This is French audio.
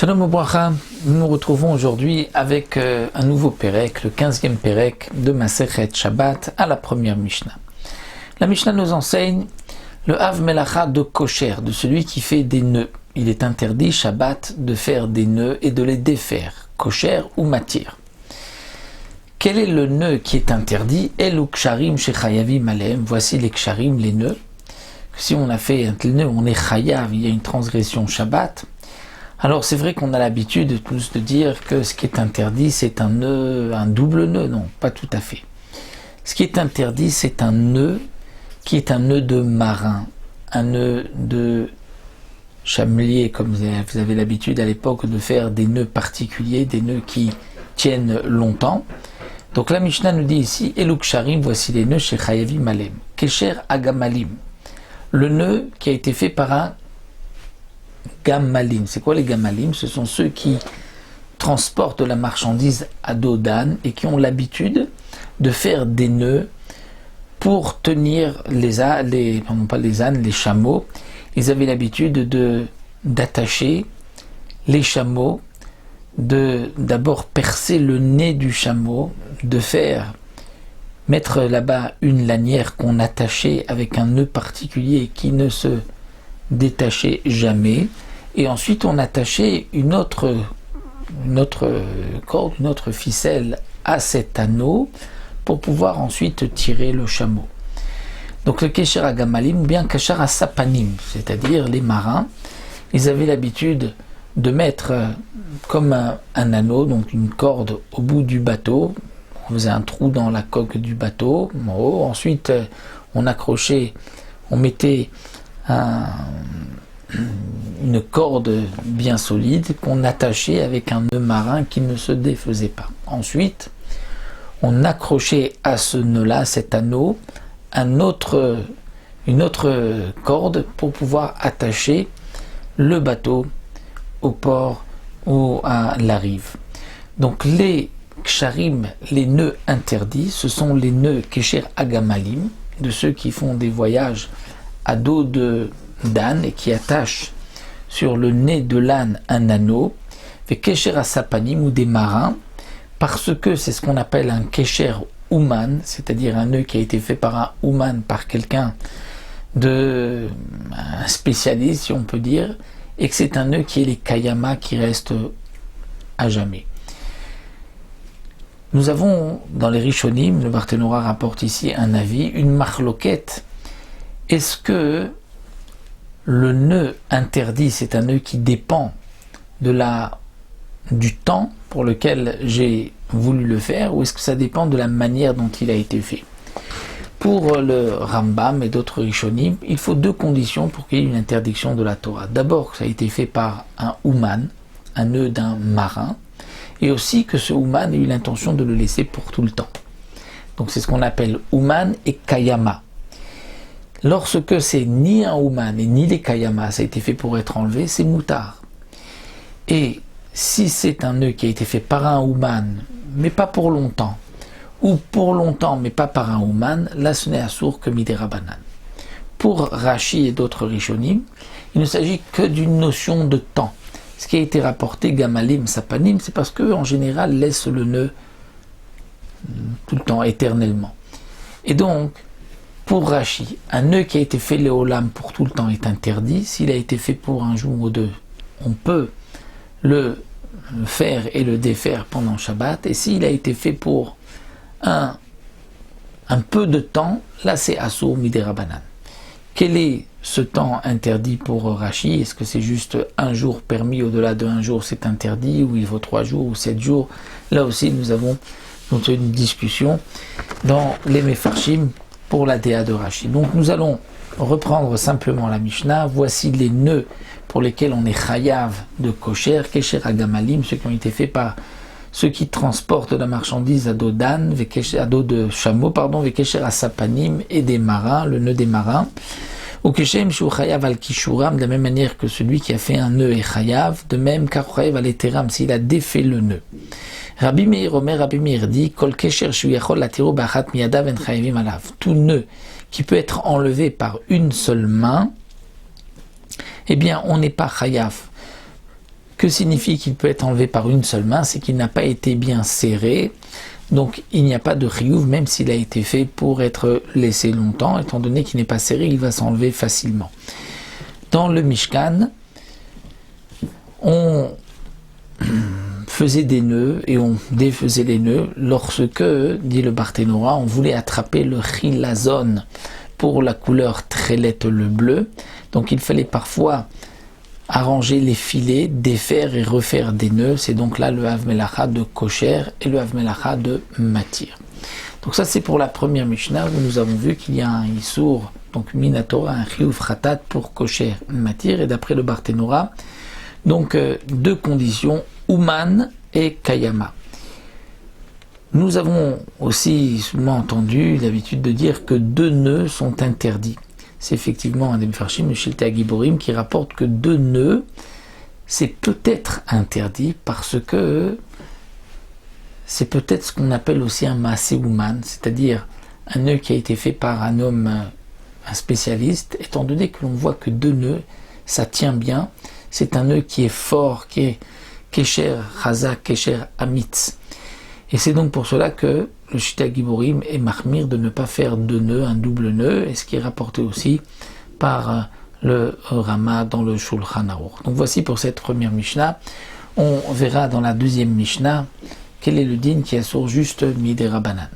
Shalom Obracha, nous nous retrouvons aujourd'hui avec un nouveau Pérec, le 15e Pérec de Masechet Shabbat à la première Mishnah. La Mishnah nous enseigne le Hav Melacha de Kosher, de celui qui fait des nœuds. Il est interdit Shabbat de faire des nœuds et de les défaire, Kosher ou Matir. Quel est le nœud qui est interdit? Elu Ksharim Shechayavim Alehem. Voici les Ksharim, les nœuds. Si on a fait un nœud, on est Chayav, il y a une transgression Shabbat. Alors c'est vrai qu'on a l'habitude tous de dire que ce qui est interdit c'est un nœud, un double nœud. Non, pas tout à fait. Ce qui est interdit c'est un nœud qui est un nœud de marin, un nœud de chamelier, comme vous avez l'habitude à l'époque de faire des nœuds particuliers, des nœuds qui tiennent longtemps. Donc la Mishnah nous dit ici, Elu Ksharim, voici les nœuds chez Chayavim Alem. Kesher Agamalim, le nœud qui a été fait par un Gamalim. C'est quoi les Gamalim? Ce sont ceux qui transportent de la marchandise à dos d'âne et qui ont l'habitude de faire des nœuds pour tenir les chameaux. Ils avaient l'habitude d'attacher les chameaux, d'abord percer le nez du chameau, de mettre là-bas une lanière qu'on attachait avec un nœud particulier qui ne se détachait jamais, et ensuite on attachait une autre corde, une autre ficelle à cet anneau pour pouvoir ensuite tirer le chameau. Donc le Kesher Agamalim ou bien Kesher Asapanim, c'est-à-dire les marins, ils avaient l'habitude de mettre comme un anneau, donc une corde au bout du bateau. On faisait un trou dans la coque du bateau en haut, ensuite on mettait une corde bien solide qu'on attachait avec un nœud marin qui ne se défaisait pas. Ensuite, on accrochait à ce nœud-là, cet anneau, une autre corde pour pouvoir attacher le bateau au port ou à la rive. Donc les ksharim, les nœuds interdits, ce sont les nœuds kesher agamalim, de ceux qui font des voyages à dos d'âne et qui attachent sur le nez de l'âne un anneau, fait kesher asapanim ou des marins, parce que c'est ce qu'on appelle un kesher ouman, c'est-à-dire un nœud qui a été fait par un ouman, par quelqu'un un spécialiste si on peut dire, et que c'est un nœud qui est les kayama qui reste à jamais. Nous avons dans les Rishonim, le Barthénora rapporte ici un avis, une marloquette. Est-ce que le nœud interdit, c'est un nœud qui dépend du temps pour lequel j'ai voulu le faire, ou est-ce que ça dépend de la manière dont il a été fait? Pour le Rambam et d'autres Rishonim, il faut deux conditions pour qu'il y ait une interdiction de la Torah. D'abord, que ça a été fait par un ouman, un nœud d'un marin, et aussi que ce ouman ait eu l'intention de le laisser pour tout le temps. Donc c'est ce qu'on appelle ouman et kayama. Lorsque c'est ni un ouman et ni les kayama, ça a été fait pour être enlevé, c'est moutard. Et si c'est un nœud qui a été fait par un ouman, mais pas pour longtemps, ou pour longtemps, mais pas par un ouman, là ce n'est assour que midera banan. Pour Rashi et d'autres Rishonim, il ne s'agit que d'une notion de temps. Ce qui a été rapporté, Gamalim, Sapanim, c'est parce qu'en général, laisse le nœud tout le temps, éternellement. Et donc, pour Rashi, un nœud qui a été fait léolam pour tout le temps est interdit. S'il a été fait pour un jour ou deux, on peut le faire et le défaire pendant Shabbat. Et s'il a été fait pour un peu de temps, là c'est Assour Midera Banan. Quel est ce temps interdit pour Rashi? Est-ce que c'est juste un jour permis, au-delà de un jour c'est interdit, ou il faut 3 jours ou 7 jours? Là aussi nous avons une discussion dans les Mefarshim pour la déa de Rashi. Donc nous allons reprendre simplement la Mishnah. Voici les nœuds pour lesquels on est chayav de kosher, kesher agamalim, ceux qui ont été faits par ceux qui transportent de la marchandise à dos d'âne, à dos de chameau, vekesher asapanim, et des marins, le nœud des marins. Ou keshem shu chayav al kishuram, de la même manière que celui qui a fait un nœud est chayav, de même car chayav al eteram, s'il a défait le nœud. Rabbi Meir dit, kol kesher shu yachol latiru ba'achat miyadav en chayavim alav. Tout nœud qui peut être enlevé par une seule main, eh bien on n'est pas chayav Que signifie qu'il peut être enlevé par une seule main? C'est qu'il n'a pas été bien serré, donc il n'y a pas de chiyuv, même s'il a été fait pour être laissé longtemps, étant donné qu'il n'est pas serré, il va s'enlever facilement. Dans le Mishkan, on faisait des nœuds et on défaisait les nœuds lorsque, dit le Barthénora, on voulait attraper le chilazon pour la couleur trélette, le bleu. Donc il fallait parfois arranger les filets, défaire et refaire des nœuds. C'est donc là le Hav Melacha de Kosher et le Hav Melacha de Matir. Donc ça c'est pour la première Mishnah où nous avons vu qu'il y a un Issour, donc Minatora, un Chiyuv Khatat pour Kosher Matir, et d'après le Barthénora, donc deux conditions, Ouman et Kayama. Nous avons aussi souvent entendu l'habitude de dire que 2 nœuds sont interdits. C'est effectivement un des Mefarshim, le Shiltei HaGiborim, qui rapporte que 2 nœuds, c'est peut-être interdit parce que c'est peut-être ce qu'on appelle aussi un Maaseh Ouman, c'est-à-dire un nœud qui a été fait par un homme, un spécialiste, étant donné que l'on voit que 2 nœuds, ça tient bien, c'est un nœud qui est fort, qui est Kesher Chazak, Kesher Amitz. Et c'est donc pour cela que le Shiltei HaGiborim est mahmir de ne pas faire 2 nœuds, un double nœud, et ce qui est rapporté aussi par le Rama dans le Shulchan Aruch. Donc voici pour cette première Mishnah. On verra dans la deuxième Mishnah quel est le din qui assure juste Midei Rabbanan.